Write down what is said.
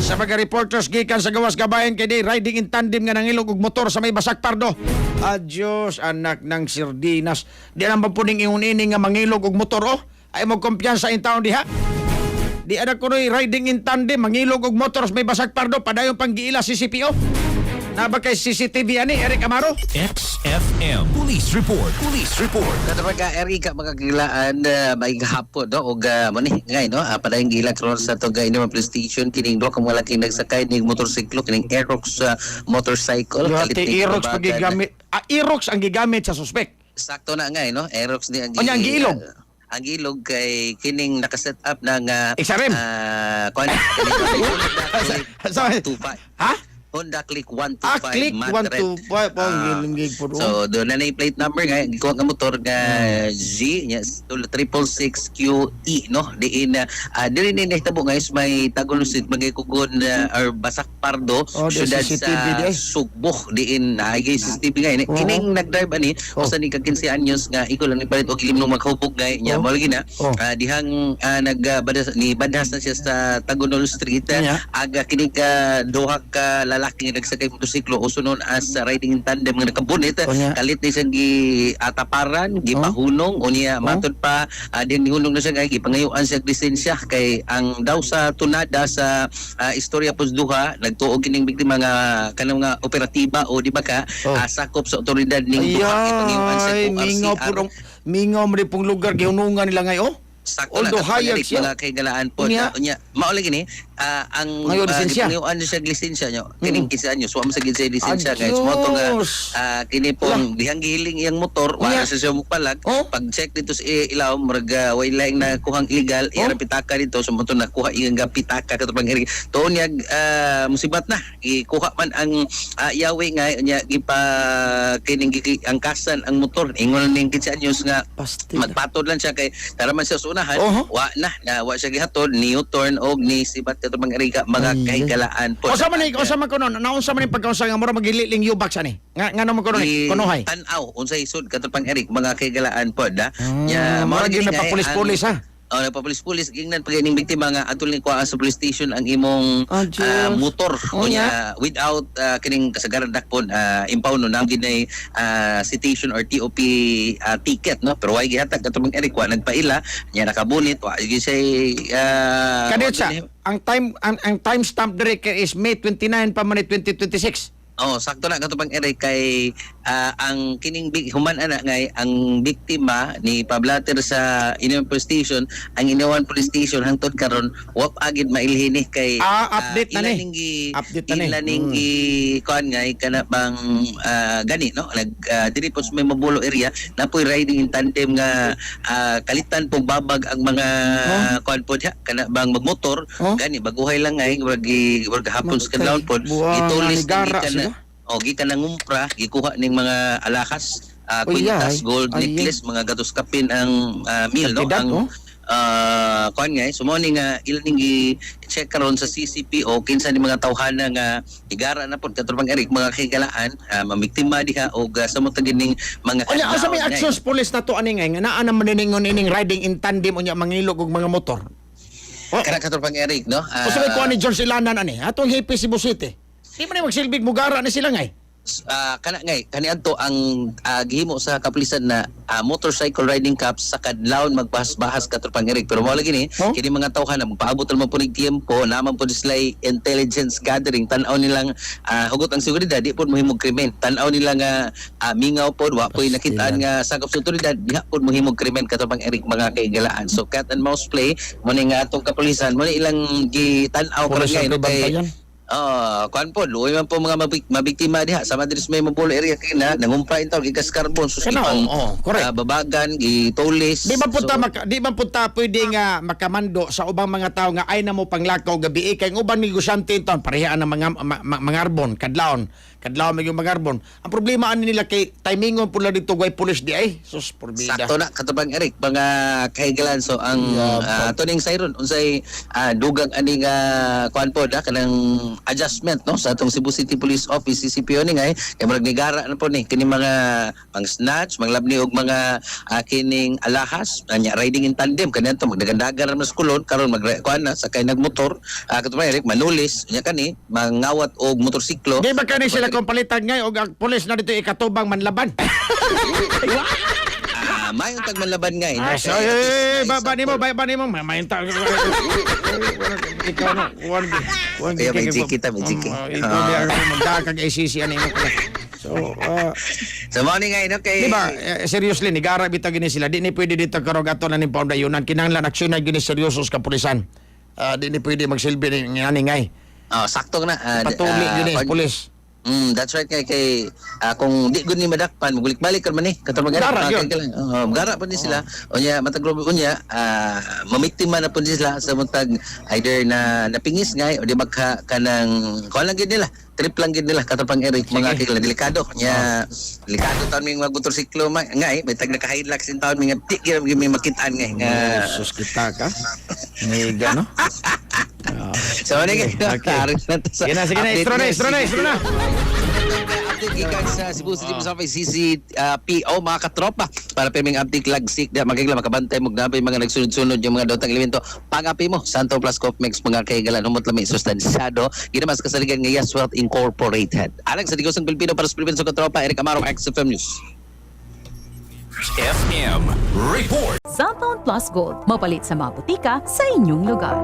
Sa mga reporters gikan sa gawas gabayan kay di riding in tandem nga nangilog og motor sa may Basak Pardo. Adios anak ng Sirdinas. Di naman puning ingon-ini nga mangilog og motor oh. Ay mo kumpiyansa in taon diha. Di anak ko riding in tandem mangilog og motor sa may Basak Pardo padayon pang giila si CPO. Naba kay CCTV ani Eric Amaro. XFM Police Report. Police Report. Katapag Erika magagilaan may gahapon no og mani ngay no padayong gila karon sa to gay naman police station kining do kamo laking nagsakay ning motorsiklo kining Aerox motorcycle Kalit Aerox pagigamit. Aerox ang gigamit sa suspect. sakto na ngay no Aerox ni ang Unya ang giilog. Ang ilog kay kining nakaset up ng XRM. kuan Sorry. Ha? Honda Click 125 Click Madrid. 125 ang gilingig po doon. So doon na plate number nga gikuha nga motor nga G yes 666QE no diin diri ni nahitabo guys may tagulosid magikugon or Basak Pardo syudad sa Sugbo diin naagay CCTV nga ini kining nagdrive ani usa ni ka 15 anyos nga iko lang ni palit og limnong maghupog nga nya mao lagi na dihang badhas na siya sa Tagunol Street aga kini ka duha ka lalaki nga nagsakay motorsiklo o sunon as riding in tandem nga nakabunit kalit ni siyang ataparan gipahunong unya matod pa din nihunong na siya kay gipangayuan siya lisensya kay ang daw sa tunada sa istorya pusduha nagtuog kining biktima nga kanang nga operatiba o di ba ka sakop sa otoridad ning duha gipangayuan sa ORCR mingaw mo pong lugar gihunungan nila ngayon sakto na hayag siya mga kay galaan po unya mao lagi ni ang ngayon siya lisensya nyo kining 15 anyos wa mo sa lisensya guys mo to nga kini pong dihang gihiling iyang motor wala sa siya mupalag pag check dito sa ilaw murag way laing na kuhang illegal iyang pitaka dito so mo to nakuha iyang pitaka katong iri to niya musibat na ikuha man ang yawi nga nya gipa kining angkasan ang motor ingon ning 15 anyos nga magpatod lang siya kay tara man siya sa unahan wa siya gihatod ni U-turn og ni sibat kato mga kahigalaan po. O sa man kuno naunsa man pagkaunsa nga mura magililing yubak sa ni. Nga naman kuno ni kunohay. Tanaw unsay sud kato pang Eric mga kahigalaan po da. Ya mura gyud na papulis-pulis ha. Nagpapulis-pulis gingnan pag ining biktima nga atol ni kuha sa police station ang imong motor unya without kining kasagaran dakpon impound no nang ginay citation or TOP ticket no pero way gihatag katong Eric wa nagpaila nya nakabunit wa gyud say kadit sa ang time stamp direct is May 29 pa man 2026. Sakto na katong Eric kay ang kining human ana ngay ang biktima ni pablater sa Iniwan Police Station ang Iniwan Police Station hangtod karon wa agid mailhin ni kay update na ni ila ning kuan ngay kana bang gani no diri po sa may Mabulo area na po'y riding in tandem nga kalitan pong babag ang mga kuan po diha kana bang magmotor gani baguhay lang ngay wag hapon sa kadlawon pod itulis ni gikan ng umpra gikuha ning mga alahas kwintas gold necklace mga gatos kapin ang meal no ang kuan nga sumoni nga ilan ning i-check karon sa CCPO kinsa ni mga tawhana nga igara na pod katong Eric mga kahigalaan mamiktima diha og sa mo ning mga unya asa may actions police na to ani nga naa na maniningon ining riding in tandem unya mangilog og mga motor kana katong Eric no usa may kuan ni George Ilanan ani atong hipi Cebu City. Di man magsilbig mugara na sila ngay. Kaniadto ang gihimo sa kapulisan na motorcycle riding cups sa kadlawon magbahas-bahas katong Eric pero mao lagi ni kini mga tawhan na magpaabot man po ning tiempo naman po sila intelligence gathering tan-aw nilang hugot ang seguridad di pod mohimog krimen tan-aw nila nga mingaw pod wa po'y nakitaan nga sakop sa otoridad diha pod mohimog krimen katong Eric mga kaigalaan so cat and mouse play mo ni nga atong kapulisan mo ni ilang gitan-aw karon kay kuan po luoy man po mga mabiktima diha sa Madrid may Mabulo area kina nangumpra intaw gigas carbon susipang babagan gitulis di man punta pwede nga makamando sa ubang mga tao nga ay na mo panglakaw gabi kay ubang negosyante inton pareha na mga mangarbon kadlawon may yung mangarbon ang problema ani nila kay timingon pula dito way police di ay sus porbida sakto na katubang Eric mga kahigalan so ang tuning sayron unsay dugang ani nga kuan po da kanang adjustment no sa atong Cebu City Police Office CCPO ni ngay kay murag nigara na po ni kini mga pang snatch manglabni og mga kining alahas anya riding in tandem kanento magdagandagan ra mas kulon karon magkuan na sakay nagmotor katong Eric manulis nya kani mangawat og motorsiklo. Di ba kani sila kung palitan ngay og ang pulis na dito ikatubang manlaban? May untag manlaban ngay. So, ba nimo may ta. Ikaw no, one. Kaya may jiki ta, may jiki. Ito dia magdakag ICC ani mo. So, Sa morning ngay no kay di ba, seriously, nigara bitaw gini sila. Di ni pwede dito karogato na ni Paundayunan. Kinahanglan aksyon na gini seryosos kapulisan. Di ni pwede magsilbi ni ngay. sakto na. Patuli gini pulis. That's right kay kung di gud ni madakpan magulik-balik kan man ni katong Gara yun. gara pa ni sila unya matag unya mamiktima na pud sila sa matag either na napingis ngay o di magka kanang kuan lang gid nila trip lang gid nila katong pang Eric mga kay delikado nya delikado taon ming magmotorsiklo ngay may tag naka-highlight sin taon ming di gyud may makitaan ngay nga Sus kita ka. Niga no. so ni Okay. Sige na, istro na. Update gikan sa Cebu City Police Office CCPO mga katropa para pirming update lagsik da magigla makabantay mo na mga nagsunod-sunod yung mga dotang elemento pang-api mo Santo Plus Copmex mga kaigalan humot lami sustansyado ginamas kasaligan ng Yes Wealth Incorporated. Alang sa Digosong Pilipino para sa Pilipino sa katropa Eric Amaro XFM News. FM Report. Cellphone Plus Gold. Mapalit sa mga butika sa inyong lugar.